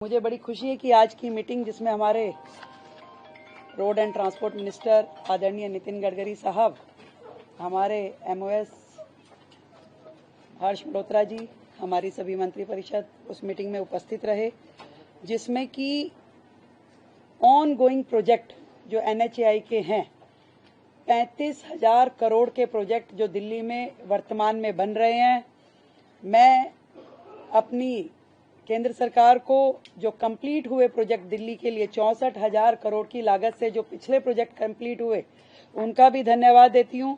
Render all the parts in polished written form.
मुझे बड़ी खुशी है कि आज की मीटिंग जिसमें हमारे रोड एंड ट्रांसपोर्ट मिनिस्टर आदरणीय नितिन गडकरी साहब, हमारे एमओएस हर्ष मल्होत्रा जी, हमारी सभी मंत्री परिषद उस मीटिंग में उपस्थित रहे, जिसमें कि ऑन गोइंग प्रोजेक्ट जो एनएचएआई के हैं 35,000 करोड़ के प्रोजेक्ट जो दिल्ली में वर्तमान में बन रहे हैं। मैं अपनी केंद्र सरकार को जो कंप्लीट हुए प्रोजेक्ट दिल्ली के लिए 64,000 करोड़ की लागत से जो पिछले प्रोजेक्ट कंप्लीट हुए उनका भी धन्यवाद देती हूं,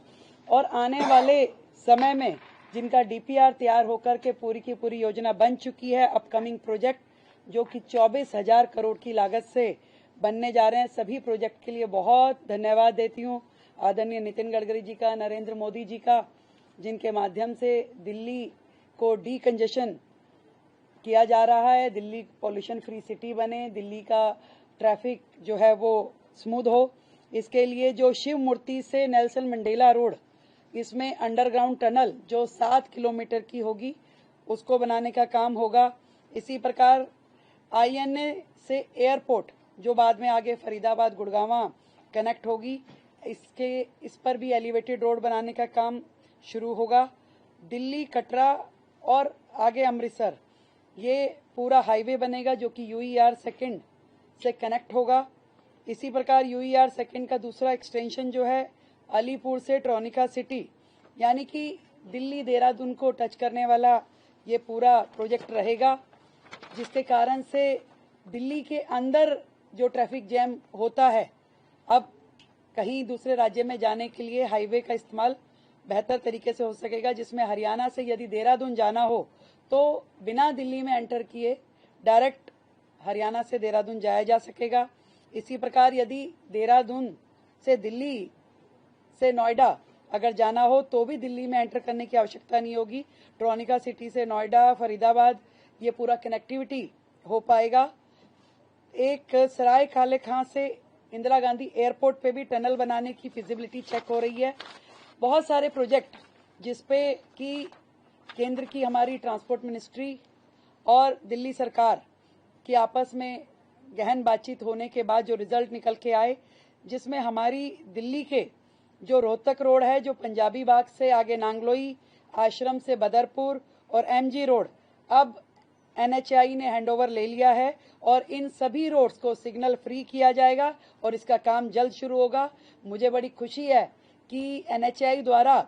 और आने वाले समय में जिनका डीपीआर तैयार होकर के पूरी की पूरी योजना बन चुकी है, अपकमिंग प्रोजेक्ट जो कि 24,000 करोड़ की लागत से बनने जा रहे हैं, सभी प्रोजेक्ट के लिए बहुत धन्यवाद देती हूँ आदरणीय नितिन गडकरी जी का, नरेंद्र मोदी जी का, जिनके माध्यम से दिल्ली को डीकंजेशन किया जा रहा है, दिल्ली पॉल्यूशन फ्री सिटी बने, दिल्ली का ट्रैफिक जो है वो स्मूथ हो। इसके लिए जो शिव मूर्ति से नेल्सन मंडेला रोड, इसमें अंडरग्राउंड टनल जो 7 किलोमीटर की होगी उसको बनाने का काम होगा। इसी प्रकार आईएनए से एयरपोर्ट जो बाद में आगे फरीदाबाद गुड़गांव कनेक्ट होगी, इस पर भी एलिवेटेड रोड बनाने का काम शुरू होगा। दिल्ली कटरा और आगे अमृतसर ये पूरा हाईवे बनेगा जो कि यूईआर सेकंड से कनेक्ट होगा। इसी प्रकार यूईआर सेकंड का दूसरा एक्सटेंशन जो है अलीपुर से ट्रोनिका सिटी, यानी कि दिल्ली देहरादून को टच करने वाला ये पूरा प्रोजेक्ट रहेगा, जिसके कारण से दिल्ली के अंदर जो ट्रैफिक जैम होता है, अब कहीं दूसरे राज्य में जाने के लिए हाईवे का इस्तेमाल बेहतर तरीके से हो सकेगा, जिसमें हरियाणा से यदि देहरादून जाना हो तो बिना दिल्ली में एंटर किए डायरेक्ट हरियाणा से देहरादून जाया जा सकेगा। इसी प्रकार यदि देहरादून से दिल्ली से नोएडा अगर जाना हो तो भी दिल्ली में एंटर करने की आवश्यकता नहीं होगी। ट्रोनिका सिटी से नोएडा, फरीदाबाद ये पूरा कनेक्टिविटी हो पाएगा। एक सराय काले खां से इंदिरा गांधी एयरपोर्ट पे भी टनल बनाने की फिजिबिलिटी चेक हो रही है। बहुत सारे प्रोजेक्ट जिसपे कि केंद्र की हमारी ट्रांसपोर्ट मिनिस्ट्री और दिल्ली सरकार की आपस में गहन बातचीत होने के बाद जो रिजल्ट निकल के आए, जिसमें हमारी दिल्ली के जो रोहतक रोड है जो पंजाबी बाग से आगे नांगलोई, आश्रम से बदरपुर और एमजी रोड, अब एनएचएआई ने हैंडओवर ले लिया है और इन सभी रोड्स को सिग्नल फ्री किया जाएगा और इसका काम जल्द शुरू होगा। मुझे बड़ी खुशी है कि एनएचएआई द्वारा,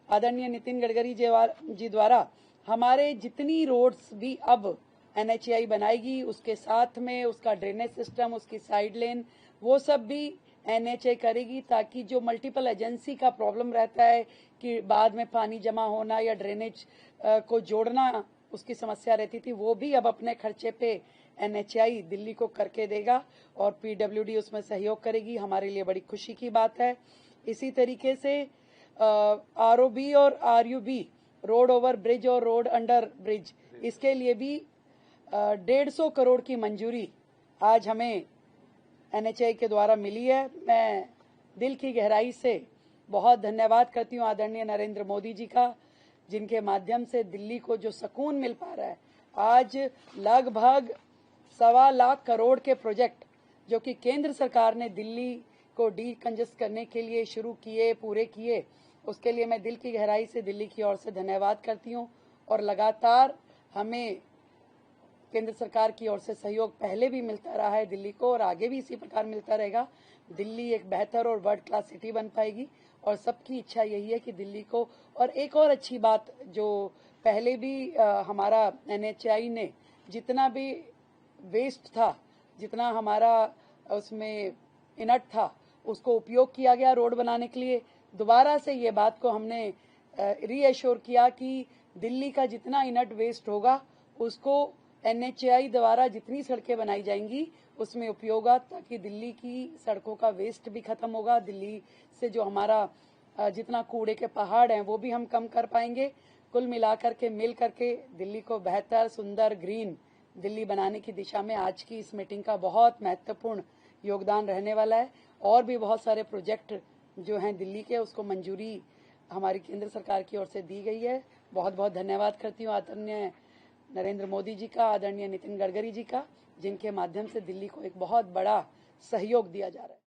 आदरणीय नितिन गडकरी जी द्वारा हमारे जितनी रोड्स भी अब एनएचएआई बनाएगी, उसके साथ में उसका ड्रेनेज सिस्टम, उसकी साइड लेन, वो सब भी एनएचएआई करेगी, ताकि जो मल्टीपल एजेंसी का प्रॉब्लम रहता है कि बाद में पानी जमा होना या ड्रेनेज को जोड़ना उसकी समस्या रहती थी, वो भी अब अपने खर्चे पे एनएचएआई दिल्ली को करके देगा और पीडब्ल्यूडी उसमें सहयोग करेगी। हमारे लिए बड़ी खुशी की बात है। इसी तरीके से आरओबी और आरयूबी, रोड ओवर ब्रिज और रोड अंडर ब्रिज, इसके लिए भी 150 करोड़ की मंजूरी आज हमें एनएचएआई के द्वारा मिली है। मैं दिल की गहराई से बहुत धन्यवाद करती हूँ आदरणीय नरेंद्र मोदी जी का, जिनके माध्यम से दिल्ली को जो सुकून मिल पा रहा है। आज लगभग 1.25 लाख करोड़ के प्रोजेक्ट जो कि केंद्र सरकार ने दिल्ली को डीकंजेस्ट करने के लिए शुरू किए, पूरे किए, उसके लिए मैं दिल की गहराई से दिल्ली की ओर से धन्यवाद करती हूँ। और लगातार हमें केंद्र सरकार की ओर से सहयोग पहले भी मिलता रहा है दिल्ली को, और आगे भी इसी प्रकार मिलता रहेगा। दिल्ली एक बेहतर और वर्ल्ड क्लास सिटी बन पाएगी और सबकी इच्छा यही है कि दिल्ली को, और एक और अच्छी बात जो पहले भी हमारा एनएचएआई ने जितना भी वेस्ट था, जितना हमारा उसमें इनट था, उसको उपयोग किया गया रोड बनाने के लिए। दोबारा से ये बात को हमने रीएश्योर किया कि दिल्ली का जितना इनट वेस्ट होगा उसको एनएचएआई द्वारा जितनी सड़कें बनाई जाएंगी उसमें उपयोग होगा, ताकि दिल्ली की सड़कों का वेस्ट भी खत्म होगा। दिल्ली से जो हमारा जितना कूड़े के पहाड़ हैं वो भी हम कम कर पाएंगे। कुल मिलाकर के मिल करके दिल्ली को बेहतर, सुंदर, ग्रीन दिल्ली बनाने की दिशा में आज की इस मीटिंग का बहुत महत्वपूर्ण योगदान रहने वाला है। और भी बहुत सारे प्रोजेक्ट जो हैं दिल्ली के, उसको मंजूरी हमारी केंद्र सरकार की ओर से दी गई है। बहुत बहुत धन्यवाद करती हूँ आदरणीय नरेंद्र मोदी जी का, आदरणीय नितिन गडकरी जी का, जिनके माध्यम से दिल्ली को एक बहुत बड़ा सहयोग दिया जा रहा है।